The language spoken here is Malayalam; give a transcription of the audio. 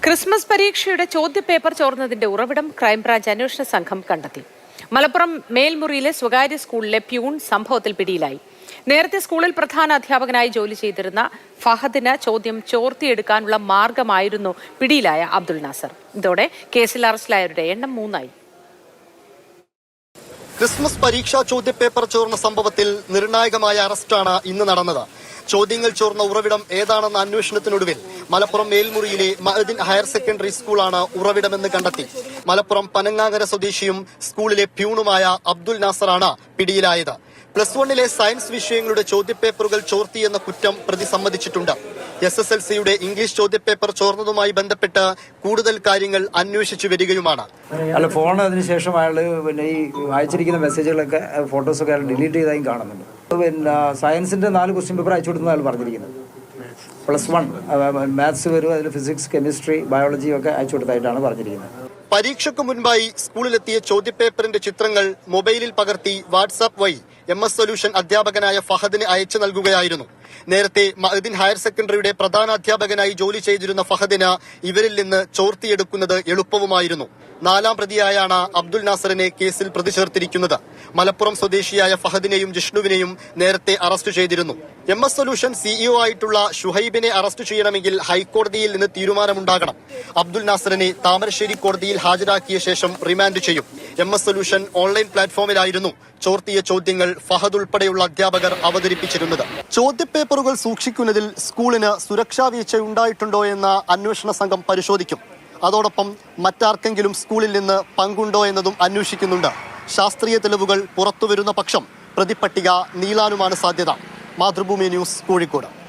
ക്രിസ്മസ് പരീക്ഷയുടെ ചോദ്യപേപ്പർ ചോർന്നതിന്റെ ഉറവിടം ക്രൈംബ്രാഞ്ച് അന്വേഷണ സംഘം കണ്ടെത്തി. മലപ്പുറം മേൽമുറിയിലെ സ്വകാര്യ സ്കൂളിലെ പ്യൂൺ സംഭവത്തിൽ പിടിയിലായി. നേരത്തെ സ്കൂളിൽ പ്രധാന അധ്യാപകനായി ജോലി ചെയ്തിരുന്ന ഫഹദിന് ചോദ്യം ചോർത്തിയെടുക്കാനുള്ള മാർഗമായിരുന്നു പിടിയിലായ അബ്ദുൽ നാസർ. ഇതോടെ കേസിൽ അറസ്റ്റിലായവരുടെ എണ്ണം 3 ക്രിസ്മസ് പരീക്ഷാ ചോദ്യപേപ്പർ ചോർന്ന സംഭവത്തിൽ നിർണായകമായ അറസ്റ്റാണ് ഇന്ന് നടന്നത്. ചോദ്യങ്ങൾ ചോർന്ന ഉറവിടം ഏതാണെന്ന അന്വേഷണത്തിനൊടുവിൽ മലപ്പുറം മേൽമുറിയിലെ മഅദിൻ ഹയർ സെക്കൻഡറി സ്കൂളാണ് ഉറവിടമെന്ന് കണ്ടെത്തി. മലപ്പുറം പനങ്ങാങ്ങര സ്വദേശിയും സ്കൂളിലെ പ്യൂണുമായ അബ്ദുൽ നാസറാണ് പിടിയിലായത്. +1 സയൻസ് വിഷയങ്ങളുടെ ചോദ്യപേപ്പറുകൾ ചോർത്തിയെന്ന കുറ്റം പ്രതി സമ്മതിച്ചിട്ടുണ്ട്. SSLCയുടെ ഇംഗ്ലീഷ് ചോദ്യപേപ്പർ ചോർന്നതുമായി ബന്ധപ്പെട്ട് കൂടുതൽ കാര്യങ്ങൾ അന്വേഷിച്ചു വരികയുമാണ്. ഫോൺ അതിനുശേഷം അയാൾ ഈ അയച്ചിരിക്കുന്ന മെസ്സേജുകളൊക്കെ ഫോട്ടോസൊക്കെ അയാൾ ഡിലീറ്റ് ചെയ്തായും കാണുന്നുണ്ട്. സയൻസിന്റെ 4 ക്വസ്റ്റ്യൻ പേപ്പർ അയച്ചു കൊടുക്കുന്ന അയാൾ പറഞ്ഞിരിക്കുന്നത്. +1 മാത്സ് വരും, അതിൽ ഫിസിക്സ്, കെമിസ്ട്രി, ബയോളജി ഒക്കെ അയച്ചു കൊടുത്തായിട്ടാണ് പറഞ്ഞിരിക്കുന്നത്. പരീക്ഷയ്ക്ക് മുൻപായി സ്കൂളിലെത്തിയ ചോദ്യപേപ്പറിന്റെ ചിത്രങ്ങൾ മൊബൈലിൽ പകർത്തി വാട്സാപ്പ് വഴി MS സൊല്യൂഷൻ അധ്യാപകനായ ഫഹദിന് അയച്ചു നൽകുകയായിരുന്നു. നേരത്തെ മഅദിൻ ഹയർ സെക്കൻഡറിയുടെ പ്രധാന അധ്യാപകനായി ജോലി ചെയ്തിരുന്ന ഫഹദിന് ഇവരിൽ നിന്ന് ചോർത്തിയെടുക്കുന്നത് എളുപ്പവുമായിരുന്നു. 4ാം പ്രതിയായാണ് അബ്ദുൽ നാസറിനെ കേസിൽ പ്രതി ചേർത്തിരിക്കുന്നത്. മലപ്പുറം സ്വദേശിയായ ഫഹദിനെയും ജിഷ്ണുവിനെയും നേരത്തെ അറസ്റ്റ് ചെയ്തിരുന്നു. MS സൊല്യൂഷൻ CEO ആയിട്ടുള്ള ഷുഹൈബിനെ അറസ്റ്റ് ചെയ്യണമെങ്കിൽ ഹൈക്കോടതിയിൽ നിന്ന് തീരുമാനമുണ്ടാകണം. അബ്ദുൽ നാസറിനെ താമരശ്ശേരി കോടതിയിൽ ഹാജരാക്കിയ ശേഷം റിമാൻഡ് ചെയ്യും. MS സൊല്യൂഷൻ ഓൺലൈൻ പ്ലാറ്റ്ഫോമിലായിരുന്നു ചോർത്തിയ ചോദ്യങ്ങൾ ഫഹദ് ഉൾപ്പെടെയുള്ള അധ്യാപകർ അവതരിപ്പിച്ചിരുന്നത്. ചോദ്യപേപ്പറുകൾ സൂക്ഷിക്കുന്നതിൽ സ്കൂളിന് സുരക്ഷാ വീഴ്ചയുണ്ടായിട്ടുണ്ടോ എന്ന് അന്വേഷണ സംഘം പരിശോധിക്കും. അതോടൊപ്പം മറ്റാർക്കെങ്കിലും സ്കൂളിൽ നിന്ന് പങ്കുണ്ടോ എന്നതും അന്വേഷിക്കുന്നുണ്ട്. ശാസ്ത്രീയ തെളിവുകൾ പുറത്തുവരുന്ന പക്ഷം പ്രതിപ്പട്ടിക നീളാനുമാണ് സാധ്യത. മാതൃഭൂമി ന്യൂസ്, കോഴിക്കോട്.